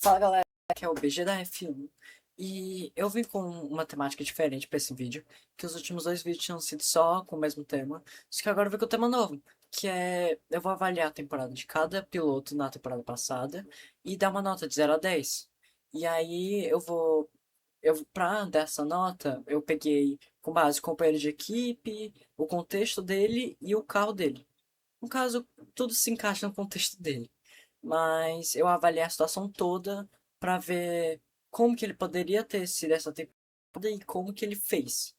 Fala galera, aqui é o BG da F1 e eu vim com uma temática diferente para esse vídeo, que os últimos dois vídeos tinham sido só com o mesmo tema, só que agora eu vim com um tema novo, que é eu vou avaliar a temporada de cada piloto na temporada passada e dar uma nota de 0 a 10. E aí pra dar essa nota, eu peguei com base o companheiro de equipe, o contexto dele e o carro dele. No caso, tudo se encaixa no contexto dele. Mas eu avaliei a situação toda para ver como que ele poderia ter sido essa temporada e como que ele fez.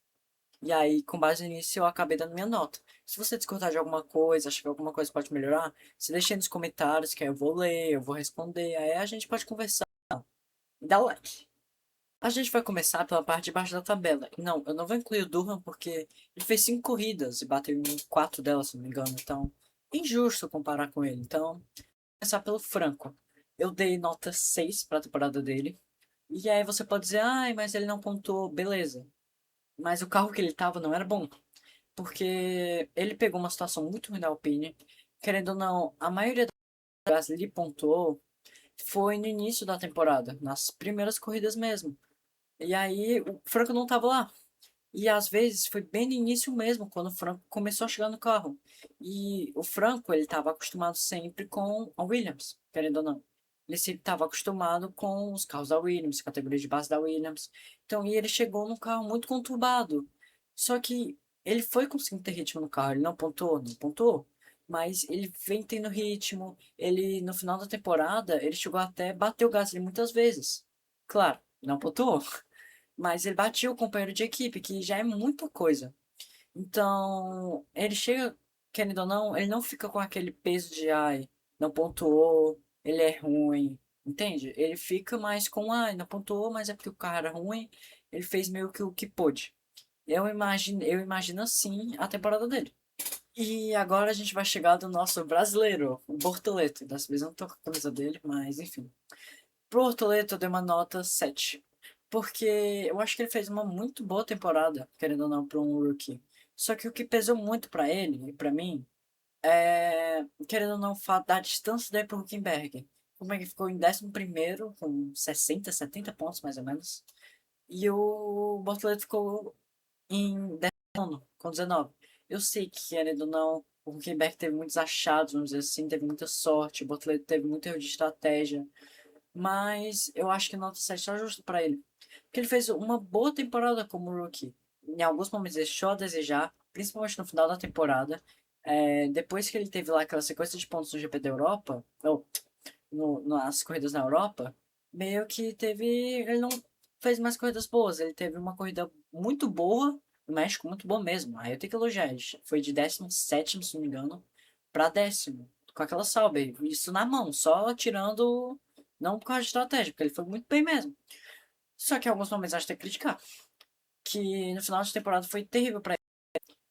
E aí, com base nisso, eu acabei dando minha nota. Se você discordar de alguma coisa, achar que alguma coisa pode melhorar, se deixa aí nos comentários que aí eu vou ler, eu vou responder, aí a gente pode conversar e dar like. A gente vai começar pela parte de baixo da tabela. Não, eu não vou incluir o Durham porque ele fez 5 corridas e bateu em 4 delas, se não me engano. Então, é injusto comparar com ele. Então, começar pelo Franco. Eu dei nota 6 para a temporada dele. E aí você pode dizer, ai, mas ele não pontuou, beleza. Mas o carro que ele tava não era bom. Porque ele pegou uma situação muito ruim da Alpine. Querendo ou não, a maioria das vezes ele pontuou foi no início da temporada, nas primeiras corridas mesmo. E aí o Franco não tava lá. E às vezes foi bem no início mesmo, quando o Franco começou a chegar no carro. E o Franco, ele estava acostumado sempre com a Williams, querendo ou não. Ele sempre estava acostumado com os carros da Williams, categoria de base da Williams. Então, e ele chegou num carro muito conturbado. Só que ele foi conseguindo ter ritmo no carro, ele não pontuou, não pontuou. Mas ele vem tendo ritmo. Ele, no final da temporada, ele chegou até bater o Gasly muitas vezes. Claro, não pontuou. Mas ele batia o companheiro de equipe, que já é muita coisa. Então, ele chega, querendo ou não, ele não fica com aquele peso de, ai, não pontuou, ele é ruim, entende? Ele fica mais com, ai, não pontuou, mas é porque o cara é ruim, ele fez meio que o que pôde. Eu imagino assim a temporada dele. E agora a gente vai chegar do nosso brasileiro, o Bortoleto. Dessa vez eu não tô com a camisa dele, mas enfim. Pro Bortoleto eu dei uma nota 7. Porque eu acho que ele fez uma muito boa temporada, querendo ou não, para um rookie. Só que o que pesou muito para ele e para mim é, querendo ou não, o fato da distância dele pro Hülkenberg. Como é que ficou em 11º, com 60, 70 pontos mais ou menos. E o Bortoleto ficou em 19º, com 19. Eu sei que, querendo ou não, o Hülkenberg teve muitos achados, vamos dizer assim, teve muita sorte, o Bortoleto teve muito erro de estratégia. Mas eu acho que nota 7 está justo para ele. Porque ele fez uma boa temporada como rookie. Em alguns momentos deixou a desejar, principalmente no final da temporada. Depois que ele teve lá aquela sequência de pontos no GP da Europa, ou nas corridas na Europa, meio que teve. Ele não fez mais corridas boas. Ele teve uma corrida muito boa no México, muito boa mesmo. Aí eu tenho que elogiar ele. Foi de 17º, se não me engano, para 10º. Com aquela salve. Isso na mão, só tirando. Não por causa de estratégia, porque ele foi muito bem mesmo. Só que em alguns momentos acho que tem que criticar. Que no final de temporada foi terrível para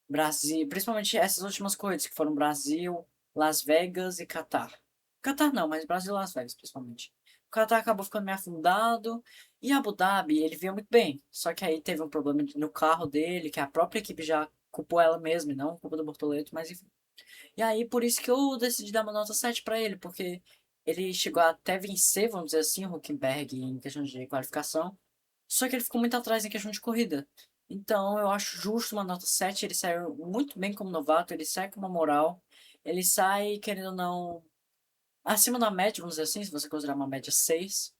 Brasil, principalmente essas últimas corridas, que foram Brasil, Las Vegas e Catar. Catar não, mas Brasil e Las Vegas, principalmente. O Catar acabou ficando meio afundado. E Abu Dhabi, ele vinha muito bem. Só que aí teve um problema no carro dele, que a própria equipe já culpou ela mesma, e não culpa do Bortoleto, mas enfim. E aí, por isso que eu decidi dar uma nota 7 para ele, porque ele chegou até vencer, vamos dizer assim, o Huckenberg em questão de qualificação. Só que ele ficou muito atrás em questão de corrida. Então, eu acho justo uma nota 7. Ele saiu muito bem como novato, ele sai com uma moral. Ele sai, querendo ou não, acima da média, vamos dizer assim, se você considerar uma média 6.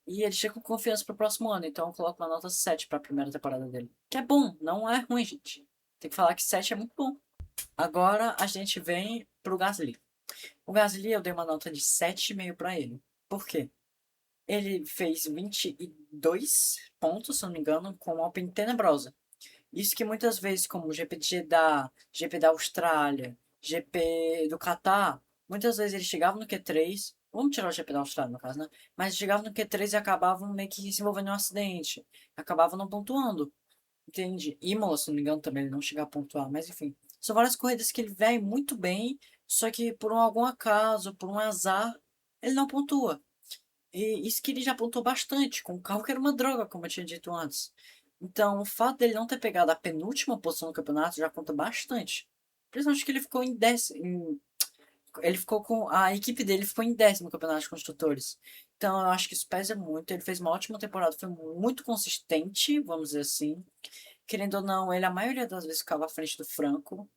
E ele chega com confiança pro próximo ano. Então, eu coloco uma nota 7 para a primeira temporada dele. Que é bom, não é ruim, gente. Tem que falar que 7 é muito bom. Agora a gente vem pro Gasly. O Gasly eu dei uma nota de 7,5 para ele. Por quê? Ele fez 22 pontos, se não me engano, com uma Alpine tenebrosa. Isso que muitas vezes, como o GP de Jeddah, GP da Austrália, GP do Catar, muitas vezes eles chegavam no Q3, vamos tirar o GP da Austrália no caso, né? Mas chegavam no Q3 e acabavam meio que se envolvendo em um acidente, acabavam não pontuando, entende? Imola, se não me engano, também ele não chega a pontuar, mas enfim. São várias corridas que ele vem muito bem, só que por algum acaso, por um azar, ele não pontua. E isso que ele já apontou bastante, com o carro que era uma droga, como eu tinha dito antes. Então, o fato dele não ter pegado a penúltima posição no campeonato já conta bastante. Principalmente que ele ficou em Ele ficou com. A equipe dele ficou em 10º no Campeonato de Construtores. Então eu acho que isso pesa muito. Ele fez uma ótima temporada, foi muito consistente, vamos dizer assim. Querendo ou não, ele a maioria das vezes ficava à frente do Franco,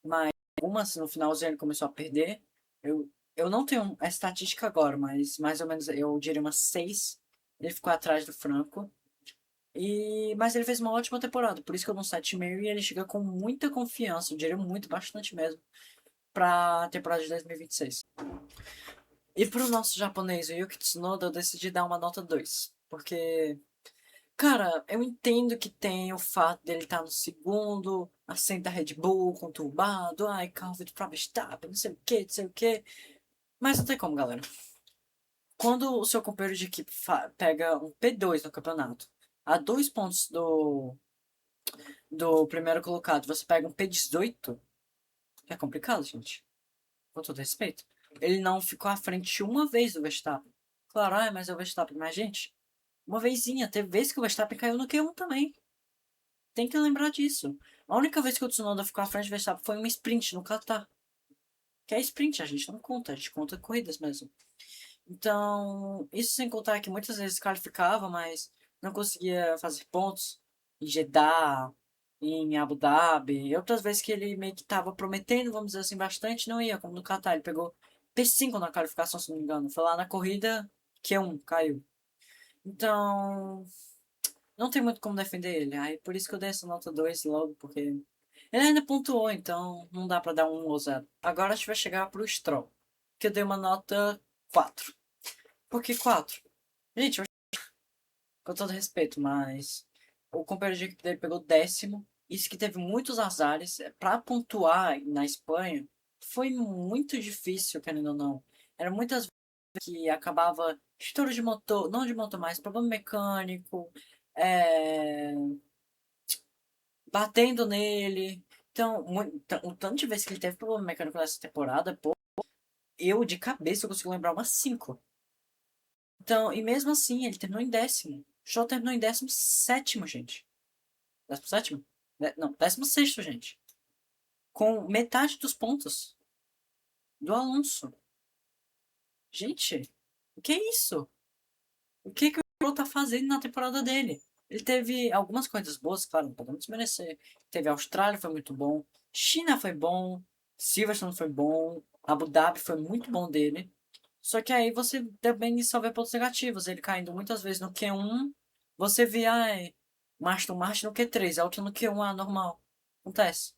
mas algumas no finalzinho ele começou a perder. Eu não tenho a estatística agora, mas mais ou menos eu diria umas 6. Ele ficou atrás do Franco. Mas ele fez uma ótima temporada, por isso que eu dou um 7,5 e ele chega com muita confiança, eu diria muito, bastante mesmo, pra temporada de 2026. E pro nosso japonês, o Yuki Tsunoda, eu decidi dar uma nota 2. Porque, cara, eu entendo que tem o fato dele estar no segundo, assento da Red Bull, conturbado, ai, carro feito pra Verstappen, não sei o que, não sei o que. Mas não tem como, galera. Quando o seu companheiro de equipe pega um P2 no campeonato, a 2 pontos do primeiro colocado, você pega um P18, é complicado, gente. Com todo respeito. Ele não ficou à frente uma vez do Verstappen. Claro, mas é o Verstappen. Mas, gente, uma vezinha. Teve vez que o Verstappen caiu no Q1 também. Tem que lembrar disso. A única vez que o Tsunoda ficou à frente do Verstappen foi uma sprint no Qatar. Que é sprint, a gente não conta. A gente conta corridas mesmo. Então, isso sem contar que muitas vezes qualificava, mas não conseguia fazer pontos em Jeddah, em Abu Dhabi. E outras vezes que ele meio que tava prometendo, vamos dizer assim, bastante, não ia, como no Qatar. Ele pegou P5 na qualificação, se não me engano. Foi lá na corrida, Q1, caiu. Então, não tem muito como defender ele. Aí por isso que eu dei essa nota 2 logo, porque ele ainda pontuou, então não dá pra dar um ou 0. Agora a gente vai chegar pro Stroll, que eu dei uma nota 4. Por que 4? Gente, com todo respeito, mas o companheiro de equipe dele pegou 10º. Isso que teve muitos azares. Pra pontuar na Espanha, foi muito difícil, querendo ou não. Era muitas vezes que acabava estouro de motor, não de motor mais, problema mecânico, é, batendo nele. Então, o tanto de vezes que ele teve problema mecânico nessa temporada, pô, eu de cabeça eu consigo lembrar umas 5. Então, e mesmo assim, ele terminou em 10º. O show terminou em 17º, gente. 17º? Não, 16º, gente. Com metade dos pontos do Alonso. Gente, o que é isso? O que o Stroll tá fazendo na temporada dele? Ele teve algumas coisas boas, claro, não podemos desmerecer. Teve a Austrália, foi muito bom. China foi bom. Silverstone foi bom. Abu Dhabi foi muito bom dele. Só que aí você também só vê pontos negativos. Ele caindo muitas vezes no Q1. Você vê, ai, Aston Martin no Q3, a outra no Q1, normal. Acontece.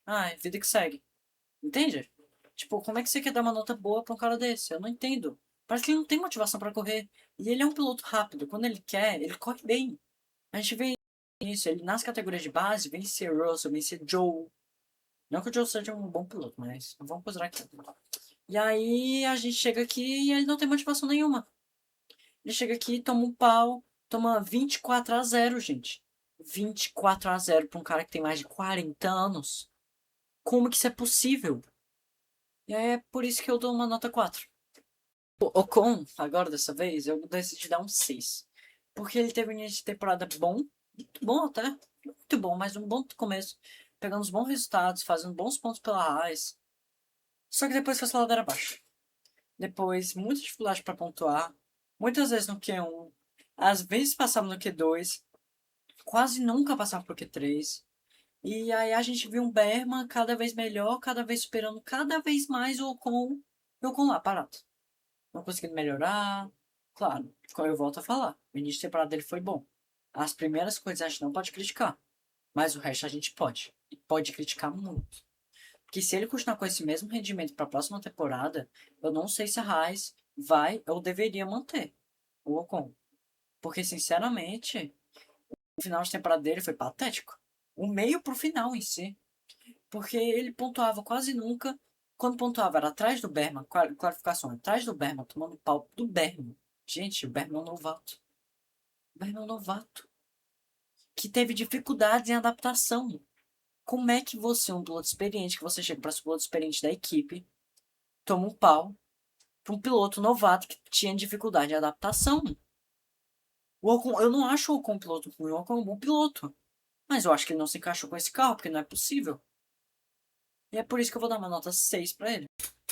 Ai, vida que segue. Entende? Tipo, como é que você quer dar uma nota boa pra um cara desse? Eu não entendo. Parece que ele não tem motivação pra correr. E ele é um piloto rápido. Quando ele quer, ele corre bem. A gente vê isso. Ele nas categorias de base vence Russell, vence Joe. Não que o Joe seja um bom piloto, mas vamos considerar que. E aí a gente chega aqui e ele não tem motivação nenhuma. Ele chega aqui, toma um pau, toma 24-0, gente. 24-0 pra um cara que tem mais de 40 anos. Como que isso é possível? E aí é por isso que eu dou uma nota 4. O Ocon, agora dessa vez, eu decidi dar um 6. Porque ele teve um início de temporada bom, muito bom até, muito bom, mas um bom começo. Pegando uns bons resultados, fazendo bons pontos pela Haas. Só que depois foi essa ladeira abaixo. Depois, muita dificuldade para pontuar. Muitas vezes no Q1. Às vezes passava no Q2. Quase nunca passava pro Q3. E aí a gente viu um Berman cada vez melhor, cada vez superando cada vez mais o Ocon lá, parado. Não conseguindo melhorar. Claro, como eu volto a falar, o início de temporada dele foi bom. As primeiras coisas a gente não pode criticar, mas o resto a gente pode. E pode criticar muito. Porque se ele continuar com esse mesmo rendimento para a próxima temporada, eu não sei se a Haas vai ou deveria manter o Ocon. Porque, sinceramente, o final de temporada dele foi patético. O meio pro final em si. Porque ele pontuava quase nunca. Quando pontuava era atrás do Berman, clarificação, atrás do Berman, tomando pau do Berman. Gente, o Berman é um novato. O Berman é um novato. Que teve dificuldades em adaptação. Como é que você, um piloto experiente, que você chega para ser piloto experiente da equipe, toma um pau para um piloto novato que tinha dificuldade de adaptação? O Ocon, eu não acho o Ocon um piloto ruim, o Ocon é um bom piloto. Mas eu acho que ele não se encaixou com esse carro, porque não é possível. E é por isso que eu vou dar uma nota 6 pra ele.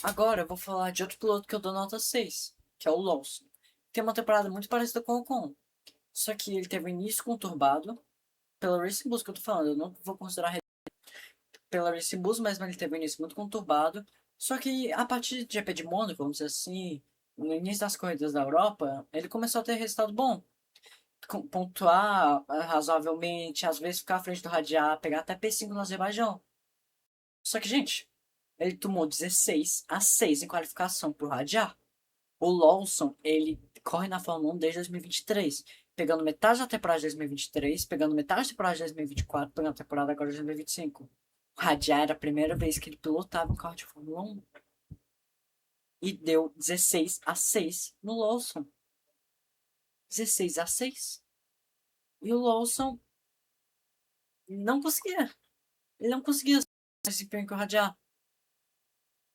Agora eu vou falar de outro piloto que eu dou nota 6, que é o Lawson. Tem uma temporada muito parecida com o Ocon. Só que ele teve um início conturbado. Pela Racing Bulls que eu tô falando, eu não vou considerar pela Racing Bulls, mas ele teve um início muito conturbado. Só que a partir de GP de Mônaco, vamos dizer assim, no início das corridas da Europa, ele começou a ter resultado bom. Pontuar razoavelmente, às vezes ficar à frente do Radiar, pegar até P5 no Azerbaijão. Só que, gente, ele tomou 16-6 em qualificação pro Radiar. O Lawson, ele corre na Fórmula 1 desde 2023, pegando metade da temporada de 2023, pegando metade da temporada de 2024, pegando a temporada agora de 2025. O Radiar era a primeira vez que ele pilotava um carro de Fórmula 1 e deu 16-6 no Lawson. 16-6. E o Lawson não conseguia. Ele não conseguia esse desempenho que o Radiar.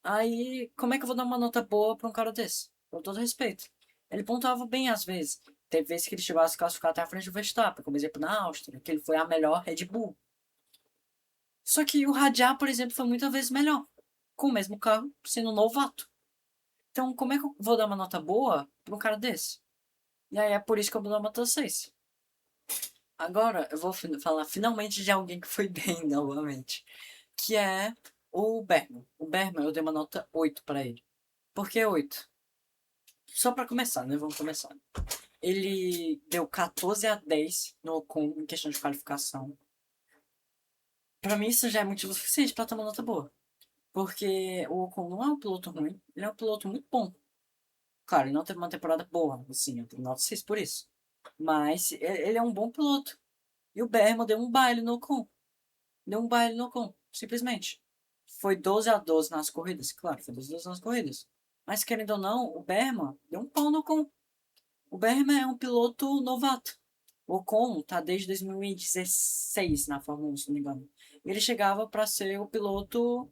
Aí, como é que eu vou dar uma nota boa pra um cara desse? Com todo respeito. Ele pontuava bem às vezes. Teve vezes que ele chegou a se classificar até a frente do Verstappen, como exemplo na Áustria, que ele foi a melhor Red Bull. Só que o Radiar, por exemplo, foi muitas vezes melhor, com o mesmo carro, sendo um novato. Então, como é que eu vou dar uma nota boa pra um cara desse? E aí é por isso que eu vou dar uma nota 6. Agora, eu vou falar finalmente de alguém que foi bem novamente, que é o Berman. O Berman, eu dei uma nota 8 pra ele. Por que 8? Só pra começar, né? Vamos começar. Ele deu 14-10 no Ocon em questão de qualificação. Pra mim, isso já é motivo suficiente pra tomar nota boa. Porque o Ocon não é um piloto ruim, ele é um piloto muito bom. Claro, ele não teve uma temporada boa, assim, eu tenho nota 6 por isso. Mas ele é um bom piloto. E o Berman deu um baile no Ocon. Deu um baile no Ocon, simplesmente. Foi 12-12 nas corridas, claro, foi 12-12 nas corridas. Mas querendo ou não, o Berman deu um pau no Ocon. O Berman é um piloto novato. O Ocon tá desde 2016 na Fórmula 1, se não me engano. Ele chegava para ser o piloto,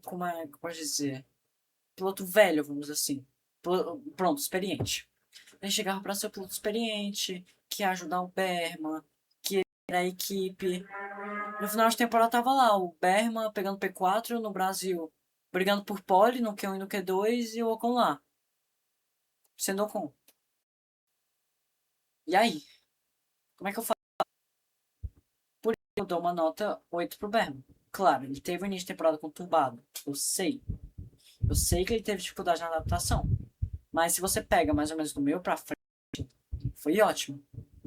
como é que eu posso dizer? Piloto velho, vamos dizer assim. Pronto, experiente. Ele chegava para ser o piloto experiente, que ia ajudar o Berman, que era a equipe. No final de temporada tava lá, o Berman pegando P4 no Brasil, brigando por pole no Q1 e no Q2 e o Ocon lá, sendo Ocon. E aí? Como é que eu faço? Por isso eu dou uma nota 8 pro Berman. Claro, ele teve o início de temporada conturbado. Eu sei. Eu sei que ele teve dificuldade na adaptação. Mas se você pega mais ou menos do meio pra frente, foi ótimo.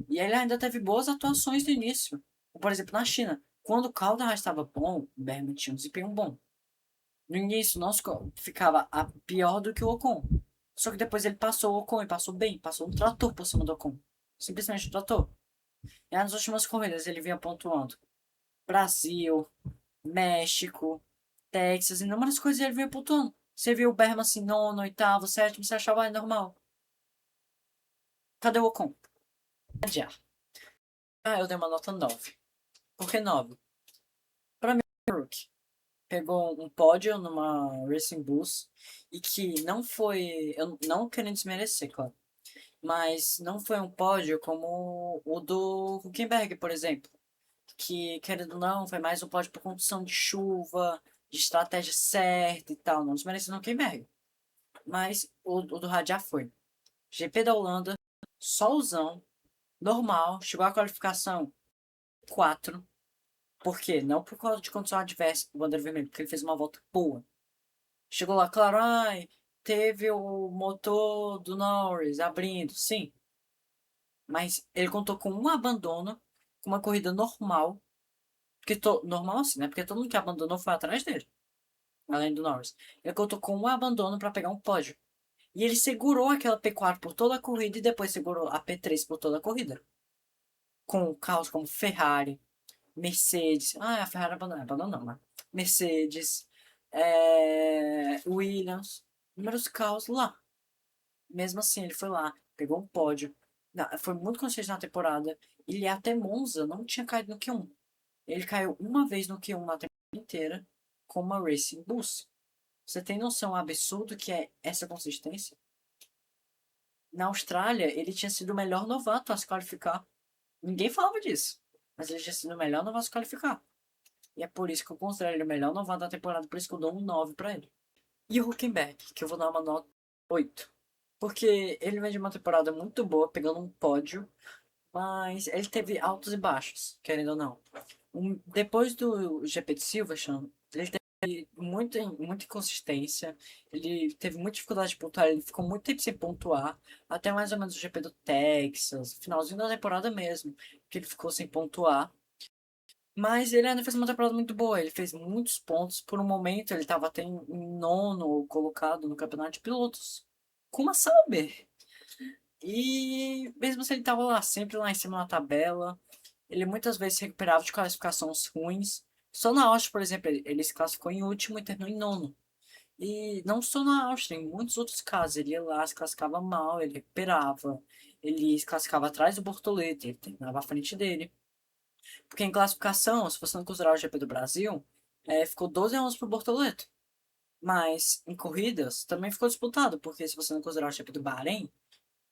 E ele ainda teve boas atuações no início. Por exemplo, na China. Quando o Calderaj estava bom, o Berman tinha um desempenho bom. No início, nosso ficava pior do que o Ocon. Só que depois ele passou o Ocon e passou bem. Passou um trator por cima do Ocon. Simplesmente um trator. E aí, nas últimas corridas ele vinha pontuando. Brasil, México, Texas, inúmeras coisas ele veio pontuando. Você viu o Berman assim, nono, oitavo, sétimo, você achava normal. Cadê o Ocon? Adiar. Ah, eu dei uma nota 9. Por que 9? Pra mim, o Hulk pegou um pódio numa Racing Bulls e que não foi. Eu não querendo desmerecer, claro. Mas não foi um pódio como o do Huckenberg, por exemplo. Que, querendo ou não, foi mais um pódio por condição de chuva, de estratégia certa e tal. Não desmerecendo o Huckenberg. Mas o do Radiar foi. GP da Holanda, solzão, normal, chegou à qualificação 4. Por quê? Não por causa de condição adversa, o bandeira vermelho, porque ele fez uma volta boa. Chegou lá, claro, ai, teve o motor do Norris abrindo, sim. Mas ele contou com um abandono, com uma corrida normal. Porque normal assim, né? Porque todo mundo que abandonou foi atrás dele, além do Norris. Ele contou com um abandono para pegar um pódio. E ele segurou aquela P4 por toda a corrida e depois segurou a P3 por toda a corrida. Com carros como Ferrari, Mercedes. Ah, a Ferrari abandonou não, né? Mercedes, Williams, números carros lá. Mesmo assim, ele foi lá, pegou um pódio. Foi muito consciente na temporada. Ele até Monza não tinha caído no Q1. Ele caiu uma vez no Q1 na temporada inteira com uma Racing Bulls. Você tem noção absurdo que é essa consistência? Na Austrália, ele tinha sido o melhor novato a se qualificar. Ninguém falava disso. Mas ele tinha sido o melhor novato a se qualificar. E é por isso que eu considero ele o melhor novato da temporada, por isso que eu dou um 9 pra ele. E o Huckenberg, que eu vou dar uma nota 8. Porque ele vem de uma temporada muito boa, pegando um pódio, mas ele teve altos e baixos, querendo ou não. Depois do GP de Silverstone, ele teve muita inconsistência, ele teve muita dificuldade de pontuar, ele ficou muito tempo sem pontuar, até mais ou menos o GP do Texas, finalzinho da temporada mesmo, que ele ficou sem pontuar. Mas ele ainda fez uma temporada muito boa, ele fez muitos pontos, por um momento ele estava até em nono colocado no campeonato de pilotos. Como saber? E mesmo se ele estava lá, sempre lá em cima na tabela, ele muitas vezes se recuperava de classificações ruins. Só na Áustria, por exemplo, ele se classificou em último e terminou em nono. E não só na Áustria, em muitos outros casos, ele ia lá, se classificava mal, ele recuperava, ele se classificava atrás do Bortoleto, ele terminava à frente dele. Porque em classificação, se você não considerar o GP do Brasil, ficou 12 a 11 pro Bortoleto. Mas em corridas também ficou disputado, porque se você não considerar o GP do Bahrein,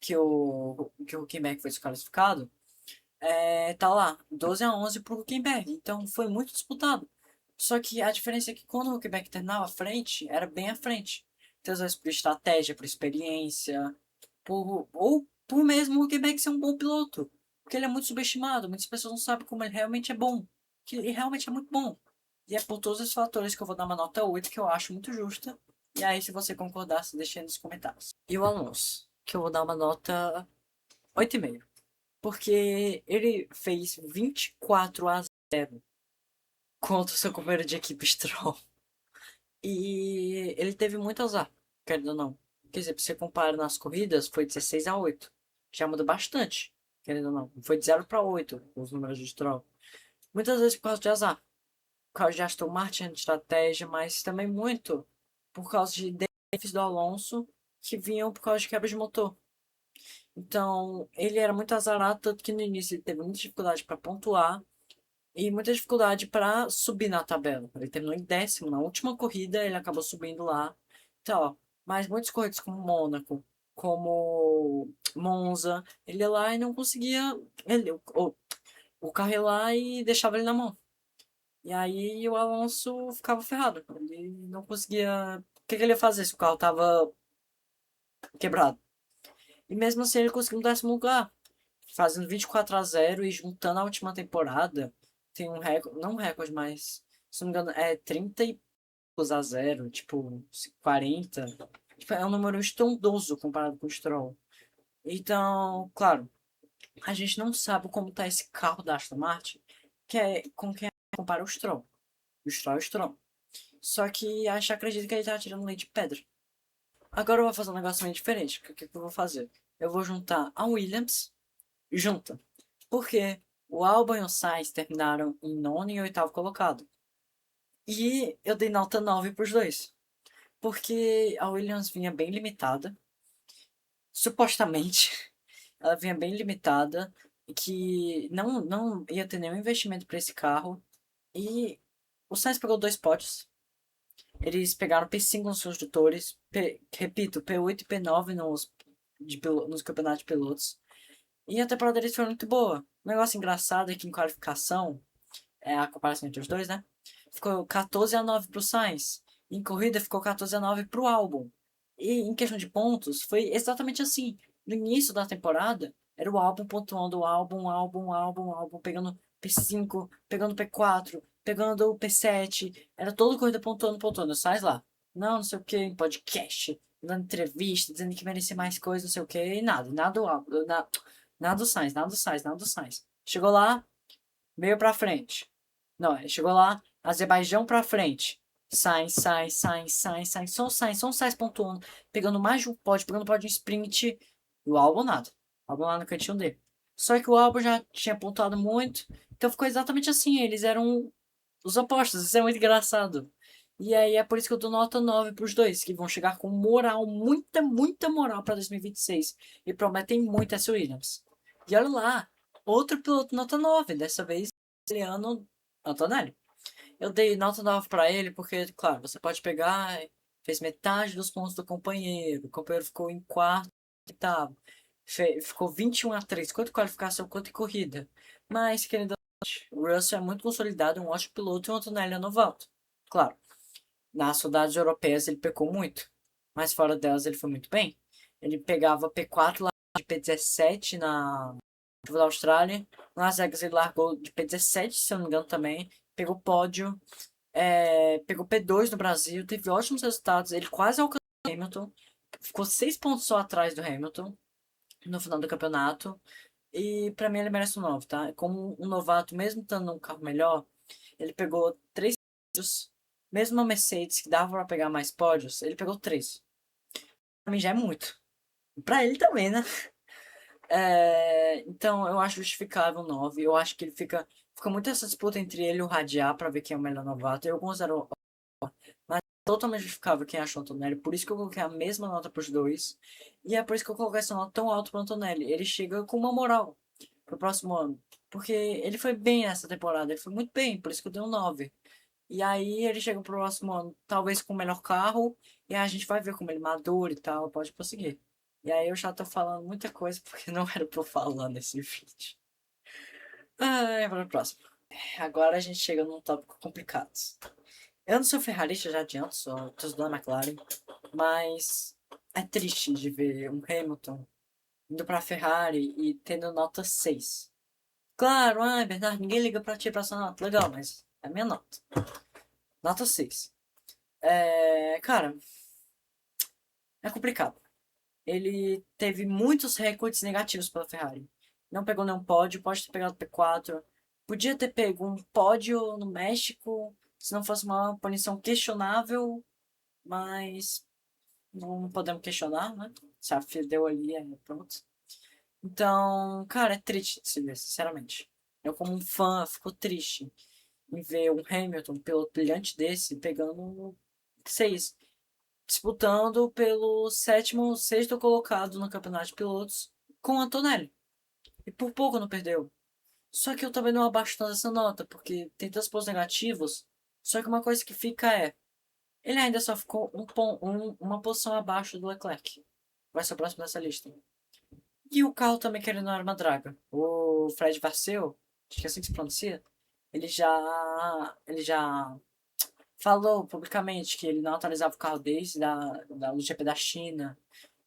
que o Hülkenberg foi desclassificado, tá lá, 12 a 11 pro Huckenberg. Então foi muito disputado. Só que a diferença é que quando o Huckenberg terminava à frente, era bem à frente. Então, às vezes, por estratégia, por experiência, ou por mesmo o Huckenberg ser um bom piloto. Porque ele é muito subestimado. Muitas pessoas não sabem como ele realmente é bom. Que ele realmente é muito bom. E é por todos esses fatores que eu vou dar uma nota 8 que eu acho muito justa. E aí, se você concordar, se deixa aí nos comentários. E o Alonso, que eu vou dar uma nota 8,5. Porque ele fez 24 a 0 contra o seu companheiro de equipe Stroll. E ele teve muito azar, querendo ou não. Quer dizer, se você compara nas corridas, foi 16 a 8. Já muda bastante, querendo ou não. Foi de 0 para 8 os números de Stroll. Muitas vezes por causa de azar. Por causa de Aston Martin de estratégia, mas também muito por causa de defeitos do Alonso que vinham por causa de quebra de motor. Então, ele era muito azarado, tanto que no início ele teve muita dificuldade para pontuar e muita dificuldade para subir na tabela. Ele terminou em décimo na última corrida, ele acabou subindo lá. Então, ó, mas muitos corridas como Mônaco, como Monza, ele ia lá e não conseguia. O carro ia lá e deixava ele na mão. E aí o Alonso ficava ferrado. Ele não conseguia. O que ele ia fazer se o carro tava quebrado? E mesmo assim ele conseguiu um décimo lugar, fazendo 24 a 0 e juntando a última temporada. Tem um recorde, não um recorde, mas se não me engano, é 30 e poucos a 0, tipo 40. Tipo, é um número estrondoso comparado com o Stroll. Então, claro, a gente não sabe como tá esse carro da Aston Martin, que é com quem compara o Stroll. O Stroll é o Stroll. Só que a gente acredita que ele tá tirando leite de pedra. Agora eu vou fazer um negócio meio diferente. O que eu vou fazer? Eu vou juntar a Williams junta. Porque o Albon e o Sainz terminaram em nono e oitavo colocado. E eu dei nota 9 para os dois. Porque a Williams vinha bem limitada. Supostamente, ela vinha bem limitada. Que não ia ter nenhum investimento para esse carro. E o Sainz pegou 2 pódios. Eles pegaram P5 nos construtores. Repito, P8 e P9 nos campeonatos de pilotos. E a temporada deles foi muito boa. Um negócio engraçado é que em qualificação, a comparação entre os dois, né? Ficou 14 a 9 pro Sainz. Em corrida ficou 14 a 9 pro Albon. E em questão de pontos, foi exatamente assim. No início da temporada, era o Albon pontuando o Albon, pegando P5, pegando P4, pegando o P7. Era toda corrida pontuando. O Sainz lá. Não sei o que, em podcast, dando entrevista, dizendo que merecia mais coisa, não sei o que, e nada do Albon, nada do Sainz. Chegou lá, meio pra frente. Não, chegou lá, Azerbaijão pra frente. Só o Sainz pontuando, pegando mais de um pódio, pegando pódio em sprint. E o Albon nada. O Albon lá no cantinho dele. Só que o Albon já tinha pontuado muito, então ficou exatamente assim. Eles eram os opostos, isso é muito engraçado. E aí é por isso que eu dou nota 9 pros dois, que vão chegar com moral, muita moral pra 2026. E prometem muito essa Williams. E olha lá, outro piloto nota 9, dessa vez, Leandro Antonelli. Eu dei nota 9 para ele porque, claro, você pode pegar, fez metade dos pontos do companheiro, o companheiro ficou em quarto, oitavo, ficou 21 a 3, quanto em qualificação, quanto em corrida. Mas, querendo O Russell é muito consolidado, um ótimo piloto e o Antonelli é novato. Claro, nas rodadas europeias ele pecou muito, mas fora delas ele foi muito bem. Ele pegava P4 lá de P17 na Curva da Austrália. Nas Vegas ele largou de P17, se eu não me engano também. Pegou pódio, pegou P2 no Brasil, teve ótimos resultados. Ele quase alcançou o Hamilton, ficou 6 pontos só atrás do Hamilton no final do campeonato. E pra mim ele merece um 9, tá? Como um novato, mesmo estando num carro melhor, ele pegou 3 pódios. Mesmo a Mercedes, que dava pra pegar mais pódios, ele pegou 3. Pra mim já é muito. Pra ele também, né? Então eu acho justificável um 9. Eu acho que ele fica muito essa disputa entre ele e o Radiar pra ver quem é o melhor novato. Eu considero totalmente justificável quem achou o Antonelli. Por isso que eu coloquei a mesma nota pros dois. E é por isso que eu coloquei essa nota tão alta pro Antonelli. Ele chega com uma moral pro próximo ano. Porque ele foi bem nessa temporada. Ele foi muito bem, por isso que eu dei um 9. E aí ele chega pro próximo ano, talvez com o melhor carro. E aí a gente vai ver como ele madura e tal. Pode prosseguir. E aí eu já tô falando muita coisa porque não era pra eu falar nesse vídeo. Para o próximo. Agora a gente chega num tópico complicado. Eu não sou ferrarista, já adianto, sou torcedor da McLaren. Mas é triste de ver um Hamilton indo pra Ferrari e tendo nota 6. Claro, é verdade, ninguém liga pra ti pra essa nota. Legal, mas é minha nota. Nota 6. Cara, é complicado. Ele teve muitos recordes negativos pela Ferrari. Não pegou nenhum pódio, pode ter pegado P4. Podia ter pego um pódio no México, se não fosse uma punição questionável, mas não podemos questionar, né? Se a FIA deu ali, pronto. Então, cara, é triste de se ver, sinceramente. Eu, como um fã, fico triste em ver um Hamilton, um piloto brilhante desse, pegando 6, disputando pelo sétimo, sexto colocado no campeonato de pilotos com o Antonelli. E por pouco não perdeu. Só que eu também não abaixo tanto essa nota, porque tem tantos pontos negativos. Só que uma coisa que fica é, ele ainda só ficou uma posição abaixo do Leclerc. Vai ser o próximo dessa lista. E o carro também que ele não era uma draga. O Fred Vasseur, acho que é assim que se pronuncia, ele já falou publicamente que ele não atualizava o carro desde do GP da China.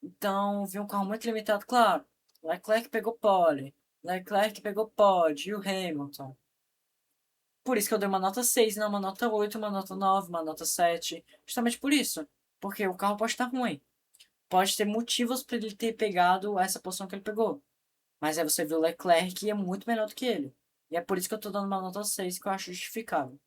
Então, viu um carro muito limitado, claro. Leclerc pegou pole, Leclerc pegou pódio, e o Hamilton. Por isso que eu dei uma nota 6, não uma nota 8, uma nota 9, uma nota 7. Justamente por isso. Porque o carro pode estar ruim. Pode ter motivos para ele ter pegado essa posição que ele pegou. Mas aí você viu o Leclerc e é muito melhor do que ele. E é por isso que eu tô dando uma nota 6 que eu acho justificável.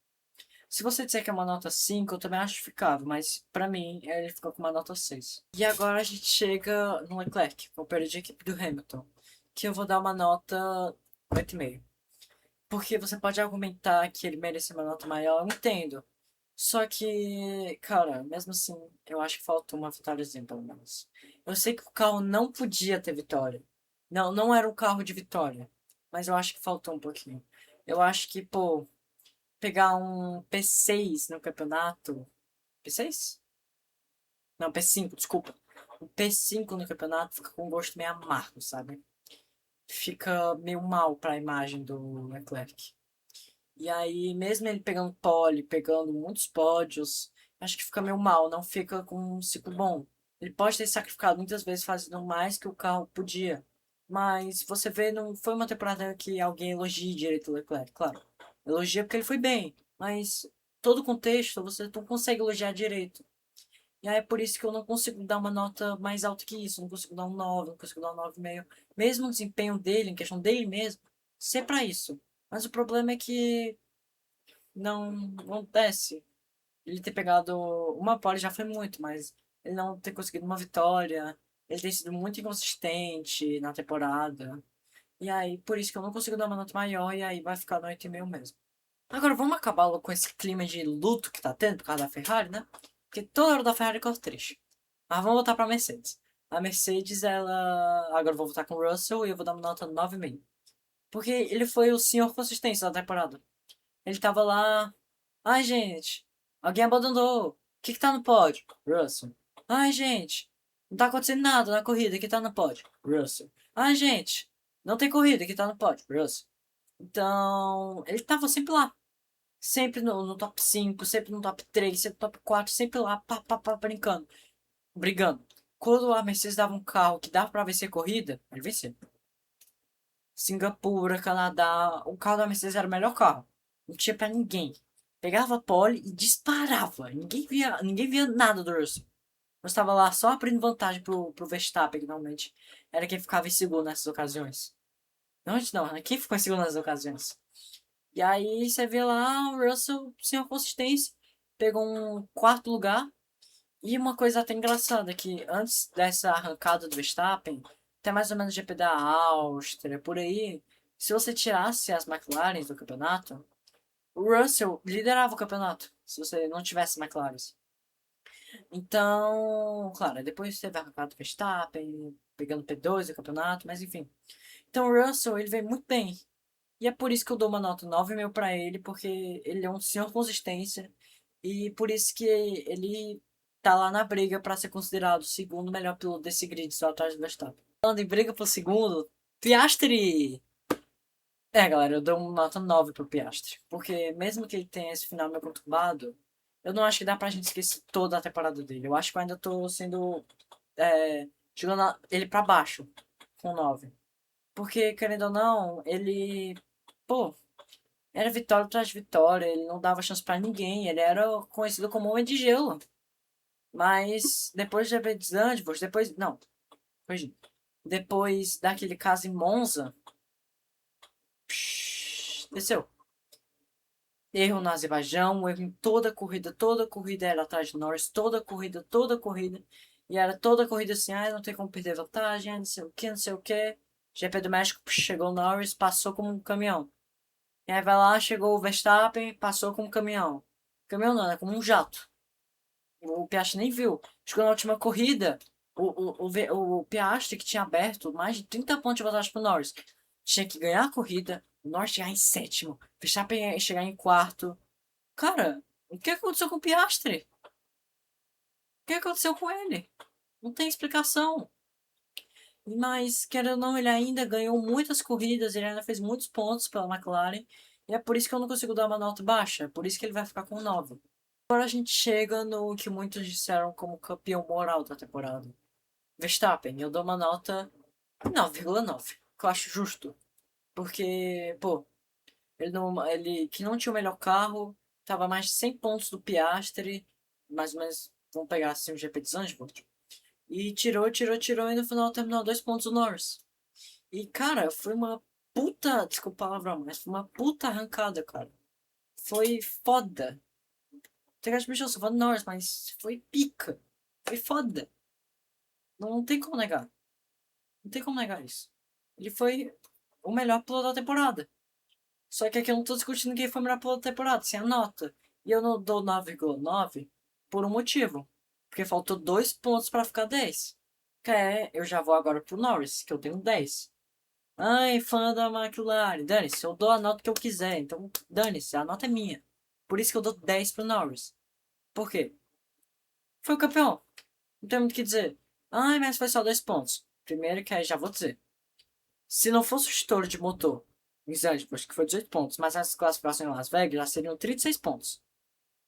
Se você disser que é uma nota 5 eu também acho justificável, mas pra mim ele ficou com uma nota 6. E agora a gente chega no Leclerc, companheiro de equipe do Hamilton, que eu vou dar uma nota 8,5. Porque você pode argumentar que ele merece uma nota maior, eu entendo. Só que, cara, mesmo assim, eu acho que faltou uma vitóriazinha, pelo menos. Eu sei que o carro não podia ter vitória. Não, não era um carro de vitória. Mas eu acho que faltou um pouquinho. Eu acho que, pô, pegar um P6 no campeonato. P6? Não, P5, desculpa. Um P5 no campeonato fica com um gosto meio amargo, sabe? Fica meio mal pra imagem do Leclerc. E aí, mesmo ele pegando pole, pegando muitos pódios, acho que fica meio mal, não fica com um ciclo bom. Ele pode ter sacrificado muitas vezes fazendo mais que o carro podia. Mas você vê, não foi uma temporada que alguém elogie direito o Leclerc, claro. Elogia porque ele foi bem, mas todo o contexto você não consegue elogiar direito. E aí é por isso que eu não consigo dar uma nota mais alta que isso, não consigo dar um 9, não consigo dar um 9,5. Mesmo o desempenho dele, em questão dele mesmo, ser pra isso. Mas o problema é que não desce. Ele ter pegado uma pole já foi muito, mas ele não ter conseguido uma vitória, ele tem sido muito inconsistente na temporada. E aí, por isso que eu não consigo dar uma nota maior, e aí vai ficar no 8,5 mesmo. Agora, vamos acabar logo com esse clima de luto que tá tendo por causa da Ferrari, né? Porque toda hora da Ferrari eu triste. Mas vamos voltar pra Mercedes. A Mercedes, ela. Agora eu vou voltar com o Russell e eu vou dar uma nota 9,5. Porque ele foi o senhor consistência da temporada. Ele tava lá. Ai, gente, alguém abandonou. O que que tá no pódio? Russell. Ai, gente, não tá acontecendo nada na corrida. O que tá no pódio? Russell. Ai, gente, não tem corrida. O que tá no pódio? Russell. Então, ele tava sempre lá. Sempre no top 5, sempre no top 3, sempre no top 4, sempre lá, pá, pá, pá, brincando, brigando. Quando a Mercedes dava um carro que dava pra vencer corrida, ele vencia. Singapura, Canadá, o carro da Mercedes era o melhor carro. Não tinha pra ninguém. Pegava a pole e disparava. Ninguém via nada do Russell. Eu estava lá só abrindo vantagem pro Verstappen, que normalmente era quem ficava em segundo nessas ocasiões. Não, não, né? Quem ficou em segundo nessas ocasiões? E aí você vê lá o Russell sem uma consistência, pegou um quarto lugar. E uma coisa até engraçada, que antes dessa arrancada do Verstappen, até mais ou menos o GP da Áustria, por aí, se você tirasse as McLarens do campeonato, o Russell liderava o campeonato, se você não tivesse McLarens. Então, claro, depois teve a arrancada do Verstappen, pegando P2 do campeonato, mas enfim. Então o Russell, ele veio muito bem. E é por isso que eu dou uma nota 9,5 pra ele, porque ele é um senhor consistência. E por isso que ele tá lá na briga pra ser considerado o segundo melhor piloto desse grid, só atrás do Verstappen. Falando em briga pro segundo, Piastri! É, galera, eu dou uma nota 9 pro Piastri. Porque mesmo que ele tenha esse final meio conturbado, eu não acho que dá pra gente esquecer toda a temporada dele. Eu acho que eu ainda tô sendo. Jogando ele pra baixo, com 9. Porque, querendo ou não, ele. Pô, era vitória atrás de vitória, ele não dava chance pra ninguém, ele era conhecido como Homem de Gelo. Mas depois de haver Zandvoort, depois. Não, corrigi. Depois daquele caso em Monza, desceu. Erro no Azerbaijão, erro em toda corrida era atrás de Norris, toda corrida. E era toda corrida assim, não tem como perder vantagem, não sei o que, não sei o que. GP do México, chegou o Norris, passou como um caminhão. E aí vai lá, chegou o Verstappen, passou como um caminhão. Caminhão não, é como um jato. O Piastri nem viu. Chegou na última corrida, o Piastri, que tinha aberto mais de 30 pontos de vantagem pro Norris, tinha que ganhar a corrida, o Norris chegar em sétimo, o Verstappen ia chegar em quarto. Cara, o que aconteceu com o Piastri? O que aconteceu com ele? Não tem explicação. Mas, querendo ou não, ele ainda ganhou muitas corridas, ele ainda fez muitos pontos pela McLaren. E é por isso que eu não consigo dar uma nota baixa. Por isso que ele vai ficar com 9. Agora a gente chega no que muitos disseram como campeão moral da temporada. Verstappen, eu dou uma nota 9,9, que eu acho justo. Porque, pô, ele que não tinha o melhor carro, tava a mais de 100 pontos do Piastri, mais ou menos, vamos pegar assim o GP de Zandvoort. E tirou, e no final terminou 2 pontos do Norris. E, cara, foi uma puta, desculpa a palavra, mas foi uma puta arrancada, cara. Foi foda. Tem que eu sou fã do Norris, mas foi pica. Foi foda. Não tem como negar. Não tem como negar isso. Ele foi o melhor piloto da temporada. Só que aqui eu não tô discutindo quem foi o melhor piloto da temporada, sem a nota. E eu não dou 9,9 por um motivo. Porque faltou 2 pontos pra ficar 10. Que é, eu já vou agora pro Norris, que eu tenho 10. Ai, fã da McLaren. Dane-se, eu dou a nota que eu quiser. Então, dane-se, a nota é minha. Por isso que eu dou 10 pro Norris. Por quê? Foi o campeão. Não tem muito o que dizer. Ai, mas foi só 2 pontos. Primeiro que aí já vou dizer. Se não fosse o estouro de motor em Zandvoort, que foi 18 pontos, mas as classificações em Las Vegas já seriam 36 pontos.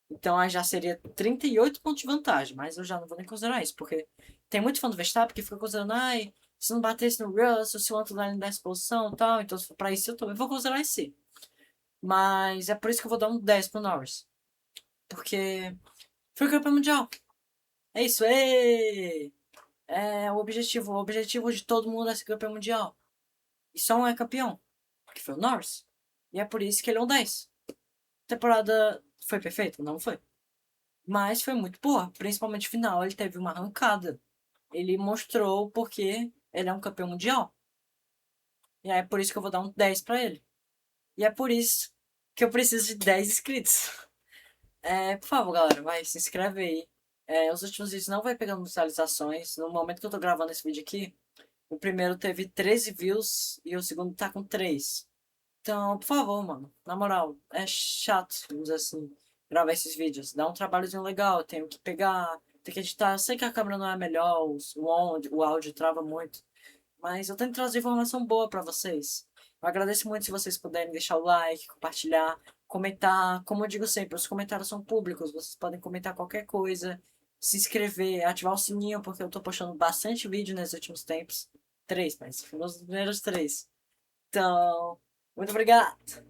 Então aí já seria 38 pontos de vantagem. Mas eu já não vou nem considerar isso, porque tem muito fã do Verstappen que fica considerando, ai, se não batesse no Russell, se o outro lá não desse posição e tal. Então, pra isso eu também vou considerar esse. Mas é por isso que eu vou dar um 10 pro Norris. Porque foi campeão mundial. É isso, ê! É o objetivo de todo mundo é ser campeão mundial. E só um é campeão, que foi o Norris. E é por isso que ele é um 10. A temporada foi perfeita? Não foi. Mas foi muito boa, principalmente no final, ele teve uma arrancada. Ele mostrou porque ele é um campeão mundial. E é por isso que eu vou dar um 10 pra ele. E é por isso que eu preciso de 10 inscritos. Por favor, galera, vai, se inscreve aí. Os últimos vídeos não vai pegando visualizações. No momento que eu tô gravando esse vídeo aqui, o primeiro teve 13 views e o segundo tá com 3. Então, por favor, mano, na moral, é chato, vamos dizer assim, gravar esses vídeos. Dá um trabalhozinho legal, eu tenho que pegar, tenho que editar. Eu sei que a câmera não é melhor, o áudio trava muito, mas eu tento trazer informação boa pra vocês. Eu agradeço muito se vocês puderem deixar o like, compartilhar, comentar. Como eu digo sempre, os comentários são públicos, vocês podem comentar qualquer coisa, se inscrever, ativar o sininho, porque eu tô postando bastante vídeo nesses últimos tempos. Três, mas foram os primeiros três. Então, muito obrigado!